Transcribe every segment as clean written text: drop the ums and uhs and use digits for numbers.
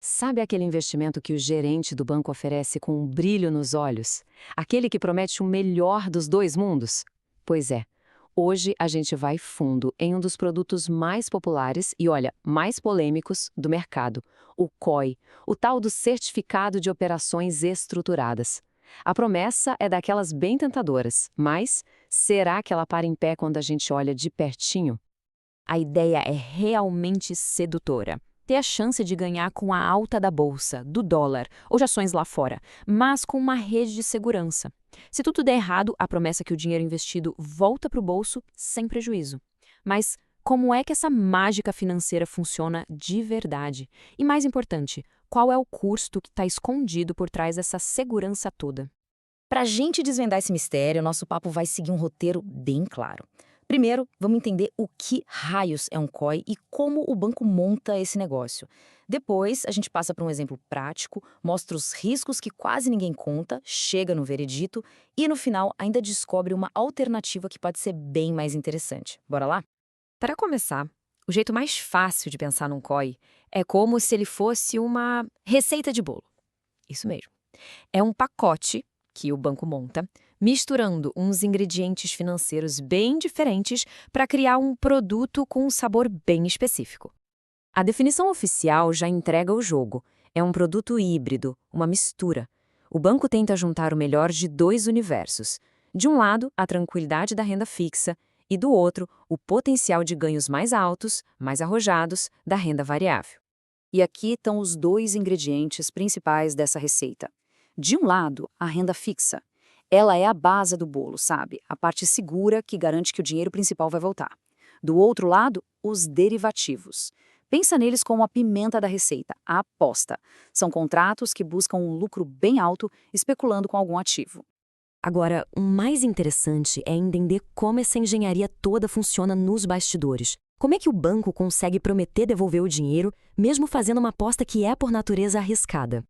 Sabe aquele investimento que o gerente do banco oferece com um brilho nos olhos? Aquele que promete o melhor dos dois mundos? Pois é, hoje a gente vai fundo em um dos produtos mais populares e, olha, mais polêmicos do mercado, o COI, o tal do Certificado de Operações Estruturadas. A promessa é daquelas bem tentadoras, mas será que ela para em pé quando a gente olha de pertinho? A ideia é realmente sedutora. Ter a chance de ganhar com a alta da bolsa, do dólar ou de ações lá fora, mas com uma rede de segurança. Se tudo der errado, a promessa é que o dinheiro investido volta para o bolso sem prejuízo. Mas como é que essa mágica financeira funciona de verdade? E mais importante, qual é o custo que está escondido por trás dessa segurança toda? Para a gente desvendar esse mistério, nosso papo vai seguir um roteiro bem claro. Primeiro, vamos entender o que raios é um COI e como o banco monta esse negócio. Depois, a gente passa para um exemplo prático, mostra os riscos que quase ninguém conta, chega no veredito e, no final, ainda descobre uma alternativa que pode ser bem mais interessante. Bora lá? Para começar, o jeito mais fácil de pensar num COI é como se ele fosse uma receita de bolo. Isso mesmo. É um pacote que o banco monta, misturando uns ingredientes financeiros bem diferentes para criar um produto com um sabor bem específico. A definição oficial já entrega o jogo. É um produto híbrido, uma mistura. O banco tenta juntar o melhor de dois universos. De um lado, a tranquilidade da renda fixa, e do outro, o potencial de ganhos mais altos, mais arrojados, da renda variável. E aqui estão os dois ingredientes principais dessa receita. De um lado, a renda fixa. Ela é a base do bolo, sabe? A parte segura que garante que o dinheiro principal vai voltar. Do outro lado, os derivativos. Pensa neles como a pimenta da receita, a aposta. São contratos que buscam um lucro bem alto, especulando com algum ativo. Agora, o mais interessante é entender como essa engenharia toda funciona nos bastidores. Como é que o banco consegue prometer devolver o dinheiro, mesmo fazendo uma aposta que é por natureza arriscada?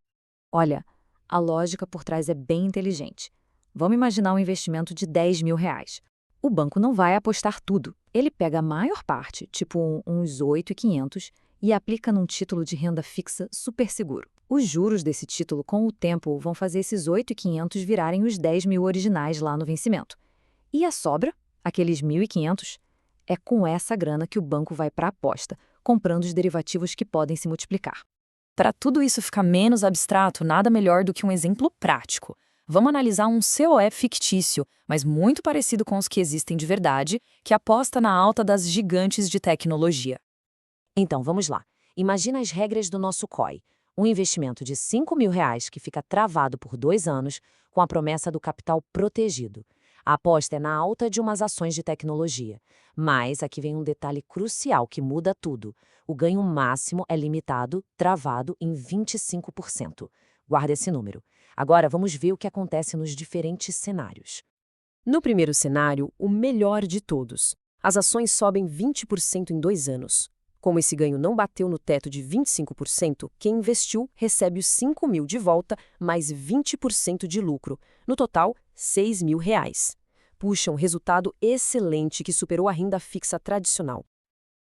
Olha, a lógica por trás é bem inteligente. Vamos imaginar um investimento de R$ 10.000. O banco não vai apostar tudo. Ele pega a maior parte, tipo uns 8.500, e aplica num título de renda fixa super seguro. Os juros desse título, com o tempo, vão fazer esses 8.500 virarem os 10.000 originais lá no vencimento. E a sobra, aqueles 1.500, é com essa grana que o banco vai para a aposta, comprando os derivativos que podem se multiplicar. Para tudo isso ficar menos abstrato, nada melhor do que um exemplo prático. Vamos analisar um COE fictício, mas muito parecido com os que existem de verdade, que aposta na alta das gigantes de tecnologia. Então, vamos lá. Imagina as regras do nosso COI. Um investimento de R$ 5.000 que fica travado por 2 anos, com a promessa do capital protegido. A aposta é na alta de umas ações de tecnologia. Mas aqui vem um detalhe crucial que muda tudo. O ganho máximo é limitado, travado em 25%. Guarda esse número. Agora vamos ver o que acontece nos diferentes cenários. No primeiro cenário, o melhor de todos. As ações sobem 20% em 2 anos. Como esse ganho não bateu no teto de 25%, quem investiu recebe os 5.000 de volta, mais 20% de lucro. No total, R$ 6.000. Puxa, um resultado excelente que superou a renda fixa tradicional.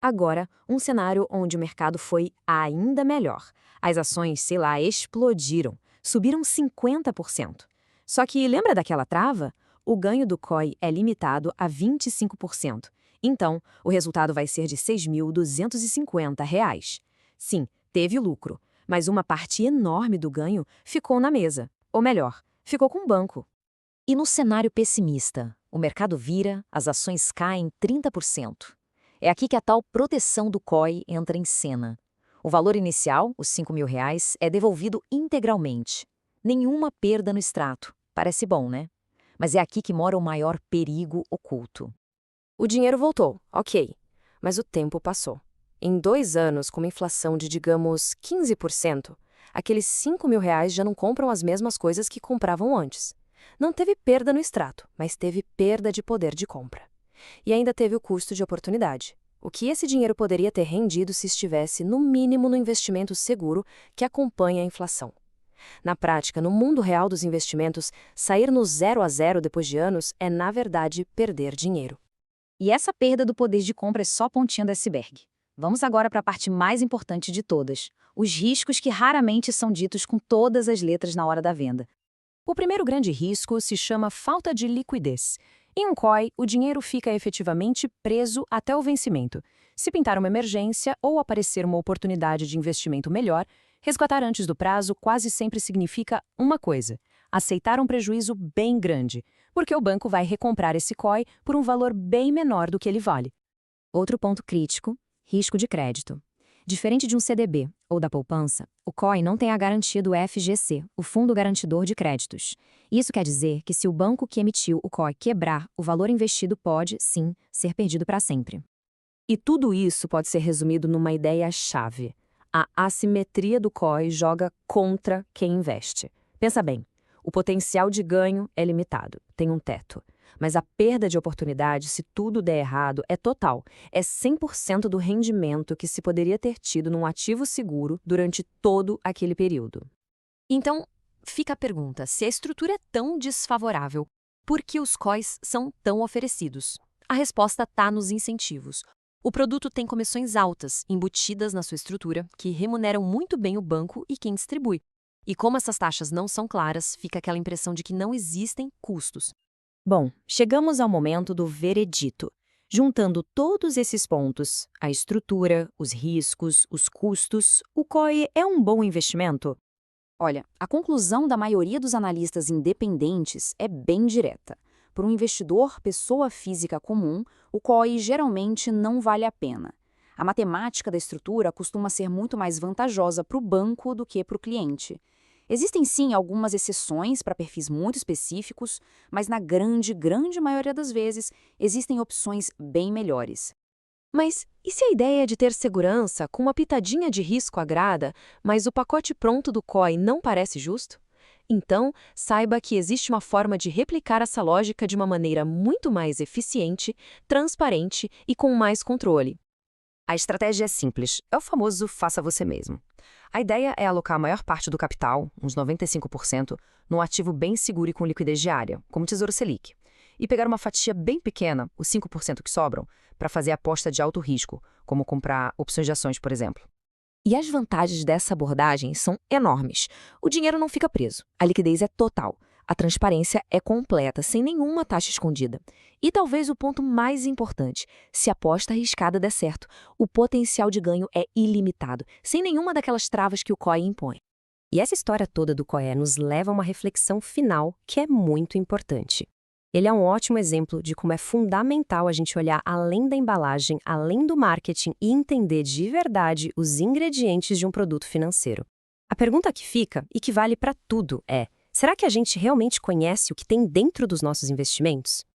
Agora, um cenário onde o mercado foi ainda melhor. As ações, sei lá, explodiram. Subiram 50%. Só que lembra daquela trava? O ganho do COI é limitado a 25%. Então, o resultado vai ser de R$ 6.250. Sim, teve lucro, mas uma parte enorme do ganho ficou na mesa. Ou melhor, ficou com o banco. E no cenário pessimista, o mercado vira, as ações caem 30%. É aqui que a tal proteção do COI entra em cena. O valor inicial, os R$ 5.000, é devolvido integralmente. Nenhuma perda no extrato. Parece bom, né? Mas é aqui que mora o maior perigo oculto. O dinheiro voltou, ok, mas o tempo passou. Em 2 anos, com uma inflação de, digamos, 15%, aqueles R$ 5.000 já não compram as mesmas coisas que compravam antes. Não teve perda no extrato, mas teve perda de poder de compra. E ainda teve o custo de oportunidade. O que esse dinheiro poderia ter rendido se estivesse, no mínimo, no investimento seguro que acompanha a inflação. Na prática, no mundo real dos investimentos, sair no 0 a 0 depois de anos é, na verdade, perder dinheiro. E essa perda do poder de compra é só a pontinha do iceberg. Vamos agora para a parte mais importante de todas, os riscos que raramente são ditos com todas as letras na hora da venda. O primeiro grande risco se chama falta de liquidez. Em um COI, o dinheiro fica efetivamente preso até o vencimento. Se pintar uma emergência ou aparecer uma oportunidade de investimento melhor, resgatar antes do prazo quase sempre significa uma coisa: aceitar um prejuízo bem grande, porque o banco vai recomprar esse COI por um valor bem menor do que ele vale. Outro ponto crítico: risco de crédito. Diferente de um CDB ou da poupança, o COI não tem a garantia do FGC, o Fundo Garantidor de Créditos. Isso quer dizer que se o banco que emitiu o COI quebrar, o valor investido pode, sim, ser perdido para sempre. E tudo isso pode ser resumido numa ideia-chave. A assimetria do COI joga contra quem investe. Pensa bem, o potencial de ganho é limitado, tem um teto. Mas a perda de oportunidade, se tudo der errado, é total. É 100% do rendimento que se poderia ter tido num ativo seguro durante todo aquele período. Então, fica a pergunta: se a estrutura é tão desfavorável, por que os COIs são tão oferecidos? A resposta está nos incentivos. O produto tem comissões altas, embutidas na sua estrutura, que remuneram muito bem o banco e quem distribui. E como essas taxas não são claras, fica aquela impressão de que não existem custos. Bom, chegamos ao momento do veredito. Juntando todos esses pontos, a estrutura, os riscos, os custos, o COI é um bom investimento? Olha, a conclusão da maioria dos analistas independentes é bem direta. Para um investidor, pessoa física comum, o COI geralmente não vale a pena. A matemática da estrutura costuma ser muito mais vantajosa para o banco do que para o cliente. Existem sim algumas exceções para perfis muito específicos, mas na grande maioria das vezes existem opções bem melhores. Mas e se a ideia é de ter segurança com uma pitadinha de risco agrada, mas o pacote pronto do COI não parece justo? Então, saiba que existe uma forma de replicar essa lógica de uma maneira muito mais eficiente, transparente e com mais controle. A estratégia é simples, é o famoso faça você mesmo. A ideia é alocar a maior parte do capital, uns 95%, num ativo bem seguro e com liquidez diária, como Tesouro Selic, e pegar uma fatia bem pequena, os 5% que sobram, para fazer aposta de alto risco, como comprar opções de ações, por exemplo. E as vantagens dessa abordagem são enormes. O dinheiro não fica preso, a liquidez é total, a transparência é completa, sem nenhuma taxa escondida. E talvez o ponto mais importante: se a aposta arriscada der certo, o potencial de ganho é ilimitado, sem nenhuma daquelas travas que o COI impõe. E essa história toda do COE nos leva a uma reflexão final que é muito importante. Ele é um ótimo exemplo de como é fundamental a gente olhar além da embalagem, além do marketing e entender de verdade os ingredientes de um produto financeiro. A pergunta que fica, e que vale para tudo, é: será que a gente realmente conhece o que tem dentro dos nossos investimentos?